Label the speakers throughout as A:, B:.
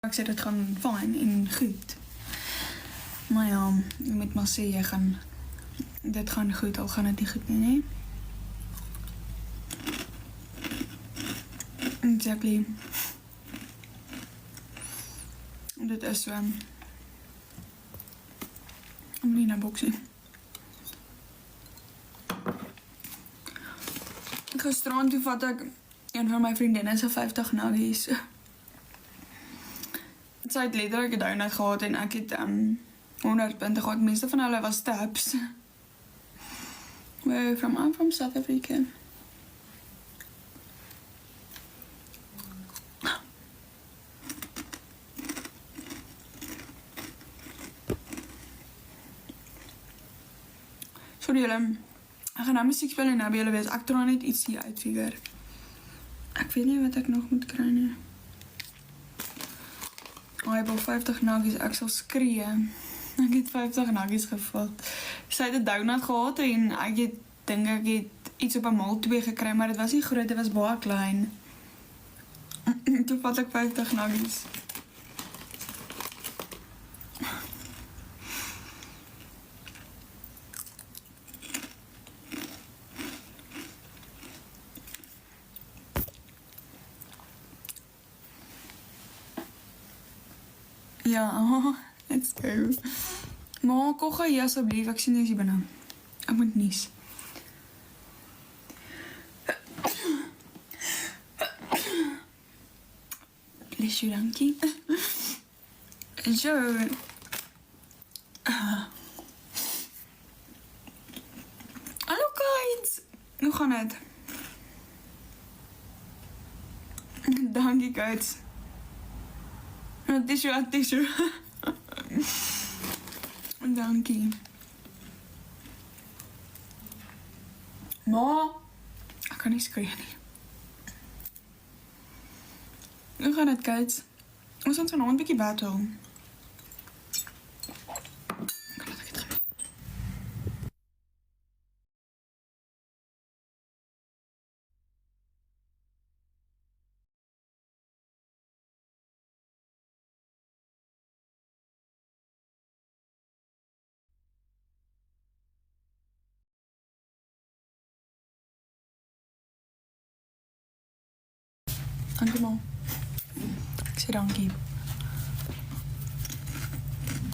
A: Ek sê dit gaan fyn en goed. Maar ja, jy moet maar sê dit gaan goed, al gaan dit nie goed nie, Exactly. Dit is so. Om nie na boksie. Gisteraan toe vat ek een van my vriendinne se 50 nuggies. Sy het letterlik 'n donut gehad en ek het 100 punte gehad. Meeste van hulle was tabs. I'm from South Africa. Sorry julle, ek gaan nou musiek speel en nou by julle wees. Ek draai net iets hier uitfigure. Ek weet nie wat ek nog moet kry nie. Ek wil 50 nuggies, ek sal skree. Ek het 50 nuggies gevat. Sy het 'n donut gehad en ek het iets op 'n maal 2 gekry, maar dit was nie groot, dit was baie klein. Toe vat ek 50 nuggies. Ja, let's go. Maar koche hier asseblief, ek sien jy is hier binne. Ek moet nies. Bless you, dankie. Zo. Hallo kids. Hoe gaan het? Dankie kids. Tissue. Dankie. Maar ek kan nie skree nie. Hoe gaan het kids? Ons gaan vanaand 'n bietjie battle. Dankie ma. Ek sê dankie.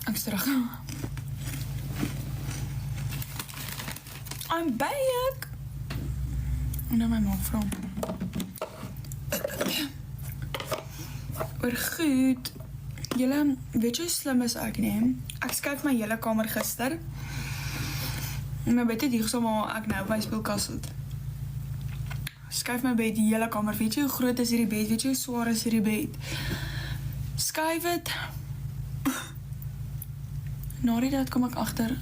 A: Ek is terug. I'm back. En nou my ma vra. Oor goed. Julle, weet jy hoe slim is ek nie? Ek skuif my hele kamer gister. My bed het hier gesom, maar ek nou op my speelkas sit. Skuif my bed, die hele kamer. Weet jy hoe groot is hierdie bed? Weet jy hoe swaar is hierdie bed? Skuif het. Na die dat kom ek agter,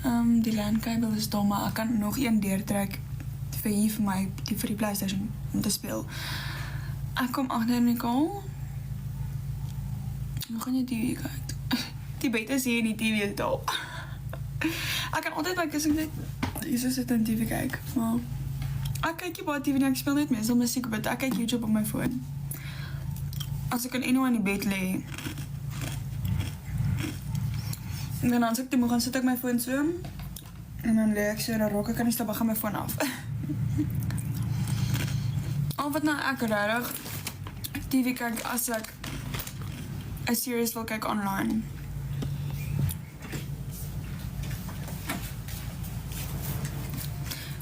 A: die LAN-kabel is dom, maar ek kan nog een deurtrek vir die PlayStation om te speel. Ek kom agter in die kamer. Hoe gaan jy TV kyk? Die bed is hier en die TV is daar. Ek kan altyd my kussing net hier sit en TV kyk, maar ek kyk nie baie TV nie, ek speel net meestal musiek op, ek kyk YouTube op my foon. As ek in in die bed lê, en dan as ek te moe gaan, sit ek my foon so, en dan lê ek so, dan raak ek aan die stap, gaan my foon af. Al wat nou ek rarig TV kyk, as ek 'n series wil kyk online.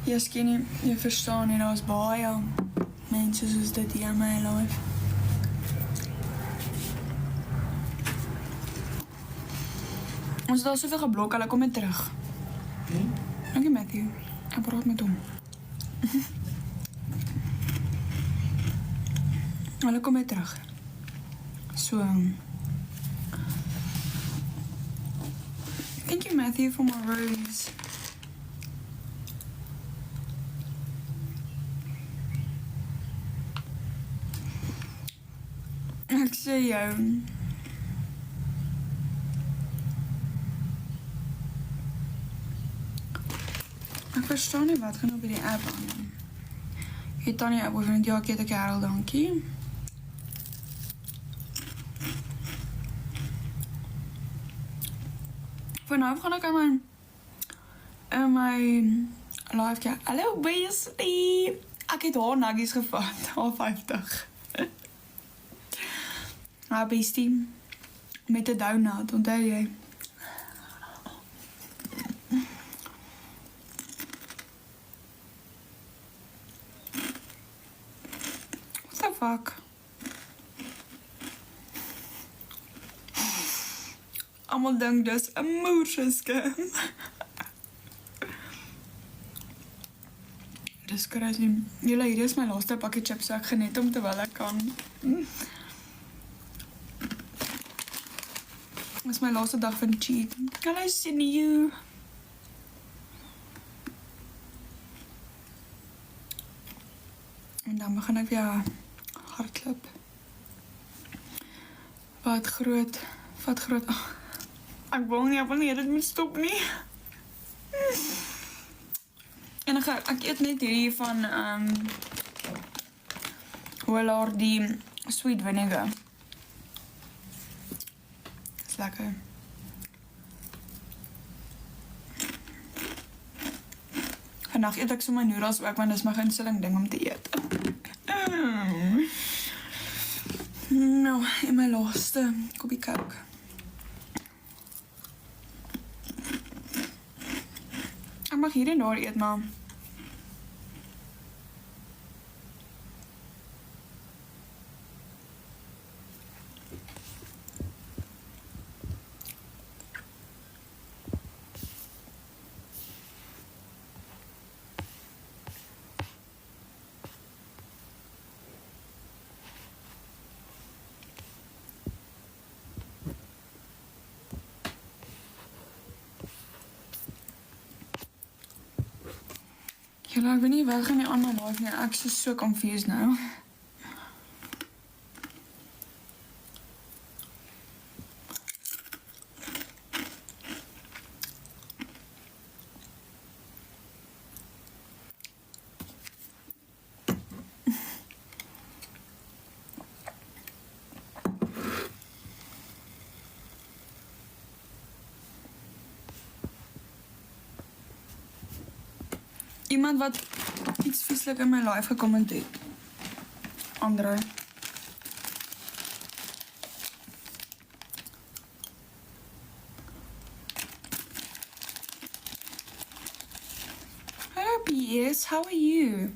A: Jy skinny, jy verstaan nie, daar is baie mense soos dit hier in my life. Ons het al soveel geblok, hulle kom net terug. Dankie Matthew, ek praat met hom. Hulle kom net terug. So, thank you Matthew for my rose. Ek sê jou. Ek verstaan nie wat gaan op die app aan. Het dan nie app oor, ja, ek het 'n kerel, dankie. Vanaf gaan ek in my live chat. Hallo Wesley. Ek het haar nuggies gevat, haar 50. Haar bestie met 'n donut, onthou jy? What the fuck? Almal dink dis 'n moerseskim. Dis crazy. Julle, hier is my laaste pakkie chips, so ek geniet om terwyl ek kan. Dit is my laaste dag van cheat. Hallo Sinju. En dan begin ek weer hardloop. Wat groot. Ek wil nie dit moet stop nie. En ek eet net hierdie van Hollaar die sweet vinegar. Is lekker. Vandag eet ek so my noedels ook, want dis my gunsteling ding om te eet. Nou, en my laaste koppie Coke. Ek mag hier en daar eet, maar julle, ek weet nie wel gaan die ander live nie. Ek is so confused nou. Iemand wat iets vieslik in my live gecomment het. Andre. Hello PS, how are you?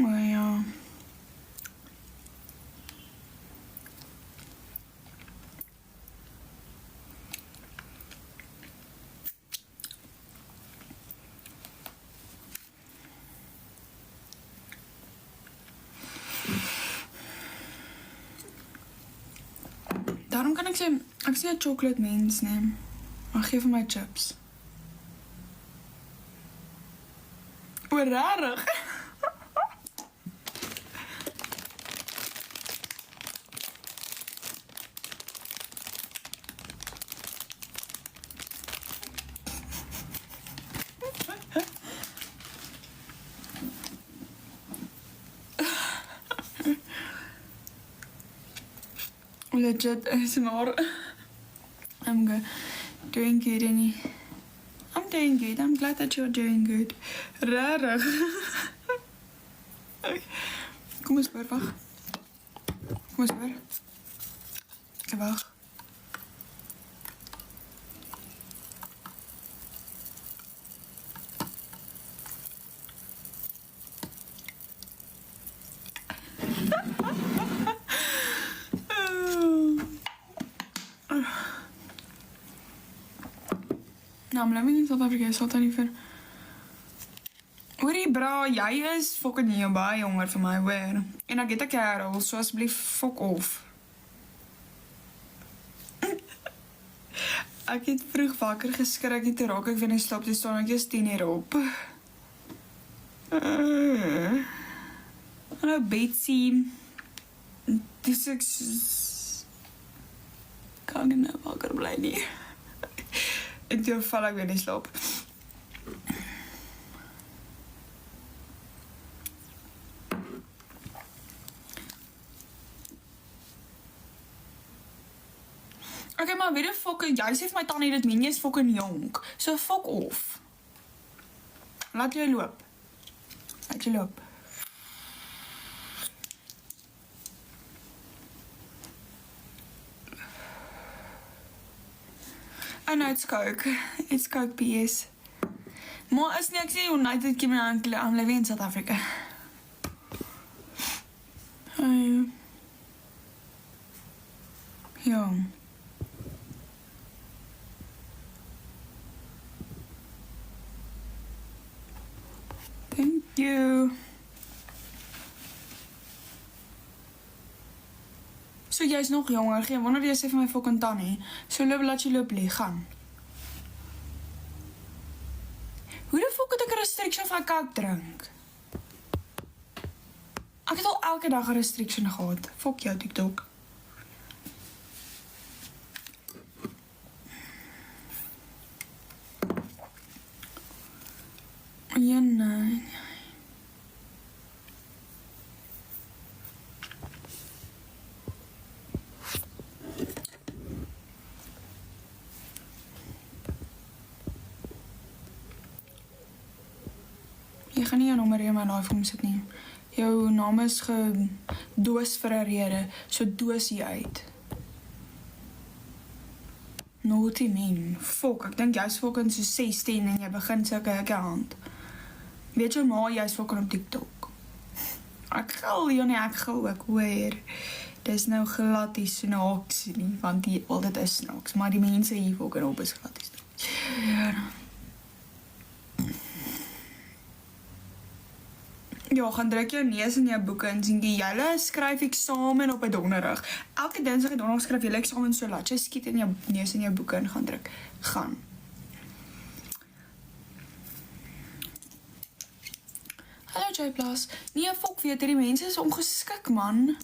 A: Oh ja. Daarom kan ek sê, ek is nie 'n chocolate mens nie. Maar geef vir my chips. O, rarig. Legit ASMR. I'm doing good, Annie. I'm doing good. I'm glad that you're doing good. Rarig. Kom eens hoor, wacht. Kom eens hoor. Wacht. Nou, I'm living in South Africa, so dan nie vir... Hoorie bra, jy is fucking heel baie jonger vir my, hoor. En ek het 'n kerel, so asseblief fuck off. Ek het vroeg wakker geskrik het te raak, ek vind nie slaap, toe staan ek eers 10 uur op. Hallo Betsy. Dis ek... Kan nie nou wakker bly nie. En toe val ek weer in slaap. Okay, maar weet jy fok, jy sê vir my tannie dit meen jy is fucking jonk. So fok off. Laat jy loop. Laat jy loop. I know it's Coke. It's Coke PS. Maar is nie, ek sê United Kingdom, I'm living in South Africa. Ja. Thank you. So jy is nog jonger, geen wonder jy sê vir my fucking tannie. So loop, laat jy loop lee, gaan. Hoe die fuck het ek 'n restriction van Coke drink? Ek het al elke dag 'n restriction gehad. Fuck jou TikTok. Ja, nee. Jy gaan nie jou nommer in my live kom sit nie. Jou naam is gedoos vir 'n rede, so doos jy uit. Naughty man. Fok, ek dink jy's fucking so 16 en jy begin sulke account. Weet jy maar, jy's fucking op TikTok. Ek gil, Johnny, ek gil ook, hoor. Dis nou glad die snaaks nie, want die altyd is snaaks, maar die mense hier fucking op is glad die snaaks. Ja, gaan druk jou neus in jou boeke en sien die julle skryf eksamen op 'n donderdag. Elke dinsdag en donderdag skryf julle eksamen so laat jy skiet in jou neus in jou boeke en gaan druk. Gaan. Hallo J+. Nee, fok weet, die mense is ongeskik, man.